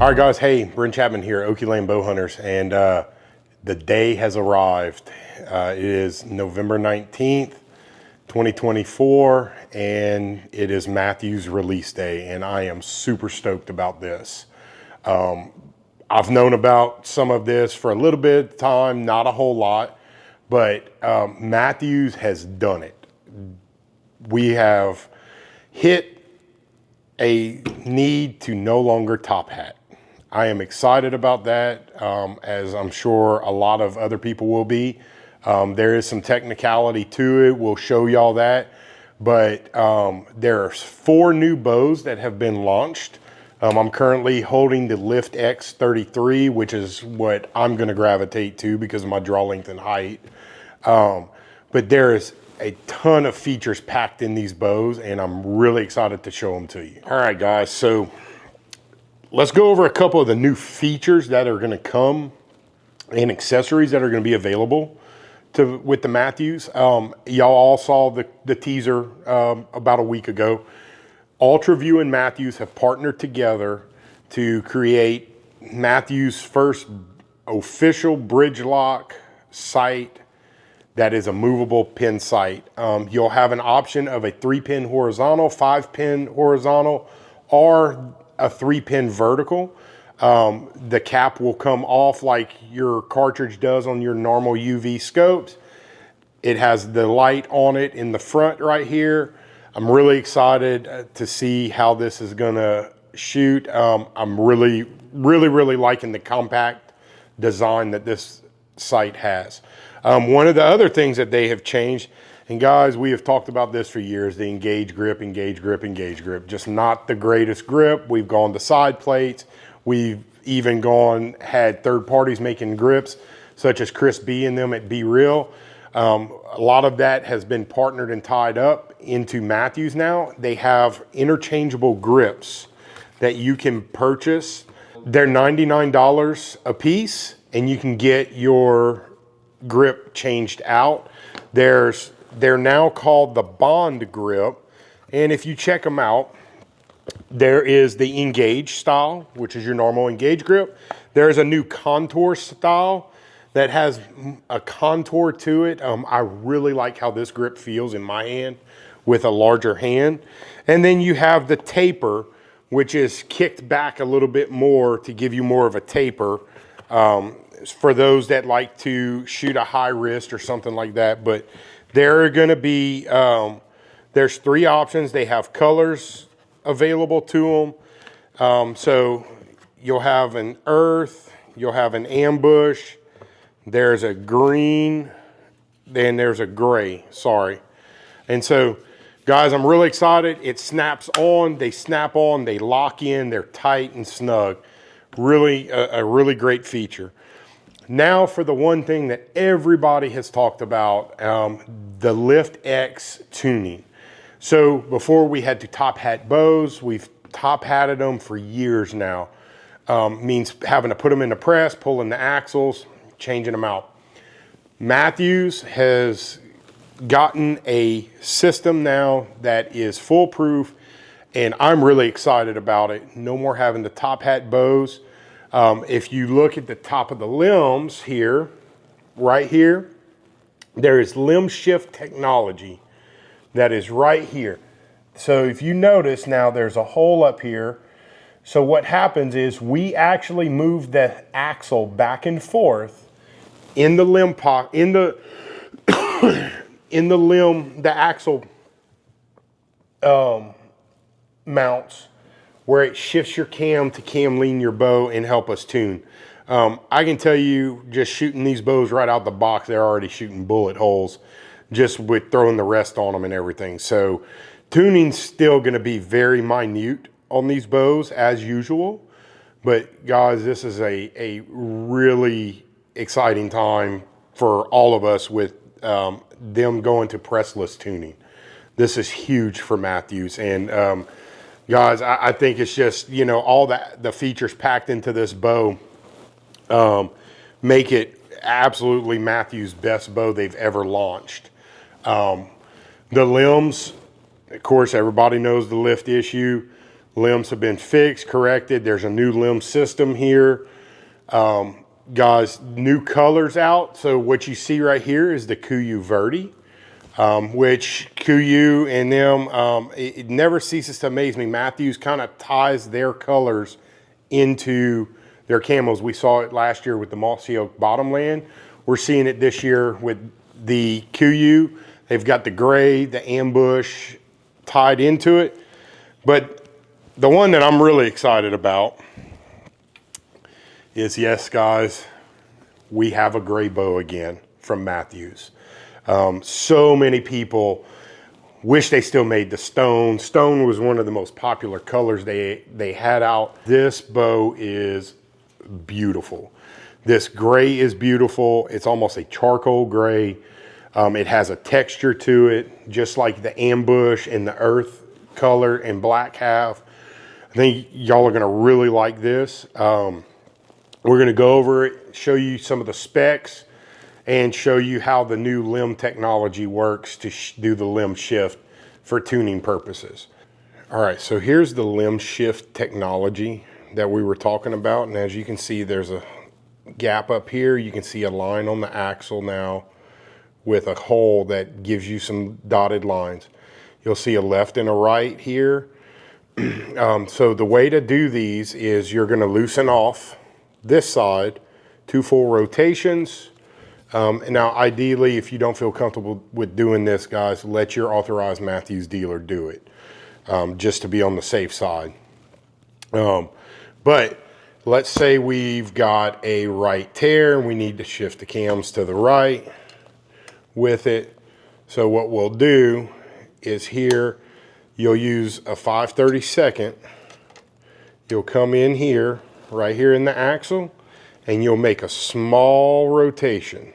All right, guys. Hey, Brent Chapman here, Okie-Land Bow Hunters, and the day has arrived. It is November 19th, 2024, and it is Mathews release day, and I am super stoked about this. I've known about some of this for a little bit of time, not a whole lot, but Mathews has done it. We have hit a need to no longer top hat. I am excited about that, as I'm sure a lot of other people will be. There is some technicality to it. We'll show y'all that. But there are 4 new bows that have been launched. I'm currently holding the Lift X 33, which is what I'm going to gravitate to because of my draw length and height. But there is a ton of features packed in these bows, and I'm really excited to show them to you. All right, guys. So let's go over a couple of the new features that are going to come and accessories that are going to be available with the Mathews. Y'all all saw the teaser about a week ago. UltraView and Mathews have partnered together to create Mathews' first official bridge lock sight that is a movable pin sight. You'll have an option of a 3-pin horizontal, 5-pin horizontal, or a 3-pin vertical. The cap will come off like your cartridge does on your normal UV scopes. It has the light on it in the front right here. I'm really excited to see how this is gonna shoot. I'm really liking the compact design that this sight has. One of the other things that they have changed, and guys, we have talked about this for years, the engage grip. Just not the greatest grip. We've gone to side plates. We've even had third parties making grips, such as Chris B and them at Be Real. A lot of that has been partnered and tied up into Mathews now. They have interchangeable grips that you can purchase. They're $99 a piece, and you can get your grip changed out. They're now called the Bond grip, and if you check them out, there is the Engage style, which is your normal Engage grip. There's a new Contour style that has a contour to it. I really like how this grip feels in my hand with a larger hand. And then you have the Taper, which is kicked back a little bit more to give you more of a taper. For those that like to shoot a high wrist or something like that. But there are going to be, there's 3 options. They have colors available to them. So you'll have an earth, you'll have an ambush, there's a green, then there's a gray, sorry. And so, guys, I'm really excited. It snaps on, they snap on, they lock in, they're tight and snug. Really, a really great feature. Now for the one thing that everybody has talked about, the Lift X tuning. So before we had to top hat bows, we've top hatted them for years now. Means having to put them in the press, pulling the axles, changing them out. Mathews has gotten a system now that is foolproof, and I'm really excited about it. No more having to top hat bows. If you look at the top of the limbs here, right here, there is limb shift technology that is right here. So if you notice now, there's a hole up here. So what happens is we actually move the axle back and forth in the limb pocket, in the limb, the axle mounts, where it shifts your cam to cam lean your bow and help us tune. I can tell you, just shooting these bows right out the box, they're already shooting bullet holes just with throwing the rest on them and everything. So tuning's still gonna be very minute on these bows as usual. But guys, this is a really exciting time for all of us with them going to pressless tuning. This is huge for Mathews. And guys, I think it's just, you know, all the features packed into this bow make it absolutely Mathews' best bow they've ever launched. The limbs, of course, everybody knows the lift issue. Limbs have been fixed, corrected. There's a new limb system here. Guys, new colors out. So what you see right here is the Kuiu Verde, which Kuiu and them, it never ceases to amaze me. Mathews kind of ties their colors into their camos. We saw it last year with the Mossy Oak Bottomland. We're seeing it this year with the Kuiu. They've got the gray, the ambush tied into it. But the one that I'm really excited about is, yes, guys, we have a gray bow again from Mathews. So many people wish they still made the stone. Stone was one of the most popular colors they had out. This bow is beautiful. This gray is beautiful. It's almost a charcoal gray. It has a texture to it, just like the ambush and the earth color and black have. I think y'all are gonna really like this. We're gonna go over it, show you some of the specs, and show you how the new limb technology works to do the limb shift for tuning purposes. All right, so here's the limb shift technology that we were talking about. And as you can see, there's a gap up here. You can see a line on the axle now with a hole that gives you some dotted lines. You'll see a left and a right here. So the way to do these is you're gonna loosen off this side, 2 full rotations. Now, ideally, if you don't feel comfortable with doing this, guys, let your authorized Mathews dealer do it, just to be on the safe side. But let's say we've got a right tear and we need to shift the cams to the right with it. So what we'll do is here, you'll use a 5/32. You'll come in here, right here in the axle, and you'll make a small rotation.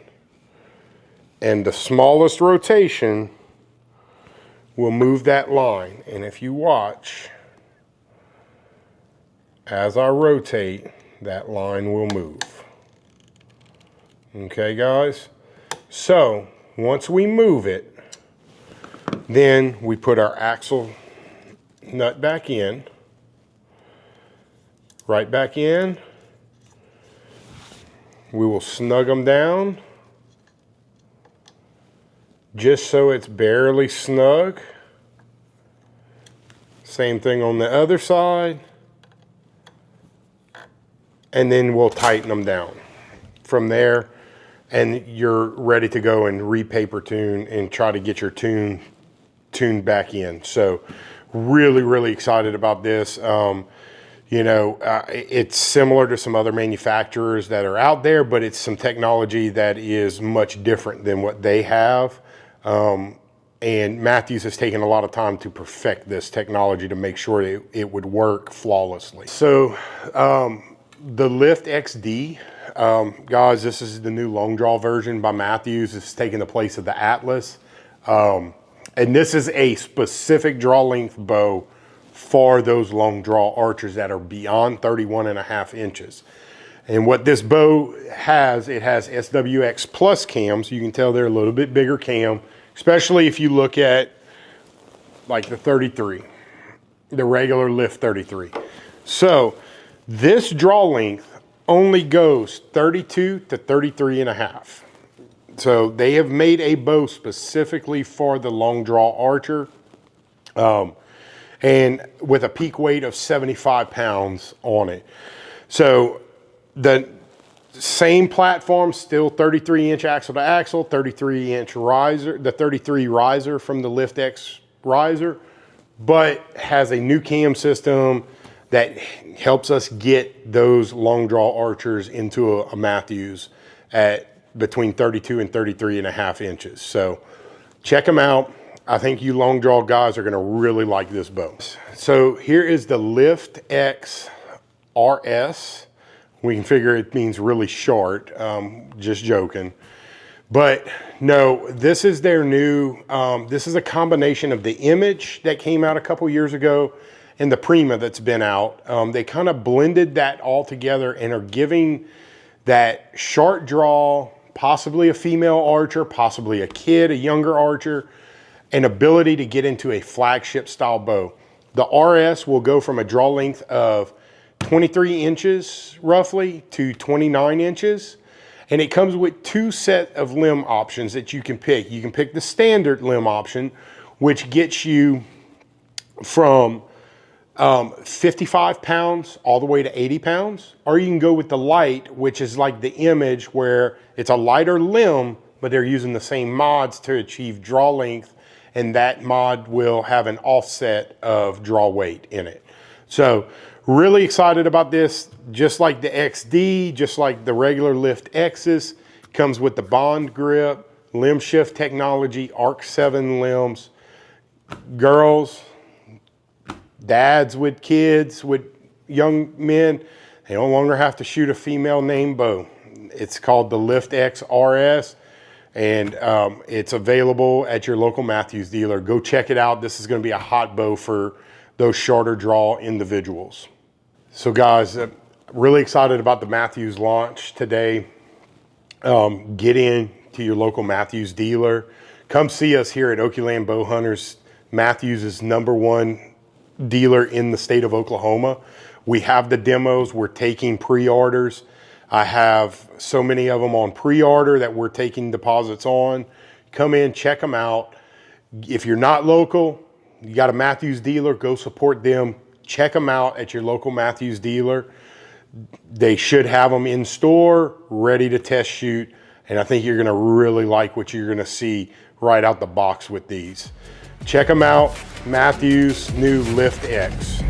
And the smallest rotation will move that line. And if you watch, as I rotate, that line will move. Okay, guys? So once we move it, then we put our axle nut back in, right back in. We will snug them down just so it's barely snug. Same thing on the other side. And then we'll tighten them down from there, and you're ready to go and re-paper tune and try to get your tune tuned back in. So really, really excited about this. You know, it's similar to some other manufacturers that are out there, but it's some technology that is much different than what they have. And Mathews has taken a lot of time to perfect this technology to make sure it would work flawlessly. So the Lift XD, guys, this is the new long draw version by Mathews. It's taking the place of the Atlas. And this is a specific draw length bow for those long draw archers that are beyond 31.5 inches. And what this bow has, it has SWX plus cams. You can tell they're a little bit bigger cam, especially if you look at like the 33, the regular Lift 33. So this draw length only goes 32 to 33.5. So they have made a bow specifically for the long draw archer. And with a peak weight of 75 pounds on it. So the same platform, still 33-inch axle to axle, 33-inch riser, the 33 riser from the Lift X riser, but has a new cam system that helps us get those long draw archers into a Mathews at between 32 and 33.5 inches. So check them out. I think you long draw guys are gonna really like this bow. So here is the Lift X RS. We can figure it means really short, just joking. But no, this is their new, this is a combination of the Image that came out a couple years ago and the Prima that's been out. They kind of blended that all together and are giving that short draw, possibly a female archer, possibly a kid, a younger archer, an ability to get into a flagship style bow. The RS will go from a draw length of 23 inches roughly to 29 inches. And it comes with two set of limb options that you can pick. You can pick the standard limb option, which gets you from 55 pounds all the way to 80 pounds. Or you can go with the light, which is like the image where it's a lighter limb, but they're using the same mods to achieve draw length. And that mod will have an offset of draw weight in it. So really excited about this. Just like the XD, just like the regular Lift X's, comes with the Bond grip, limb shift technology, Arc 7 limbs. Girls, dads with kids, with young men, they no longer have to shoot a female named bow. It's called the Lift X RS, and it's available at your local Mathews dealer. Go check it out. This is going to be a hot bow for those shorter draw individuals. So guys, really excited about the Mathews launch today. Get in to your local Mathews dealer. Come see us here at Okie-Land Bow Hunters. Mathews is #1 dealer in the state of Oklahoma. We have the demos. We're taking pre-orders. I have so many of them on pre-order that we're taking deposits on. Come in, check them out. If you're not local, you got a Mathews dealer, go support them. Check them out at your local Mathews dealer. They should have them in store, ready to test shoot. And I think you're gonna really like what you're gonna see right out the box with these. Check them out, Mathews new Lift X.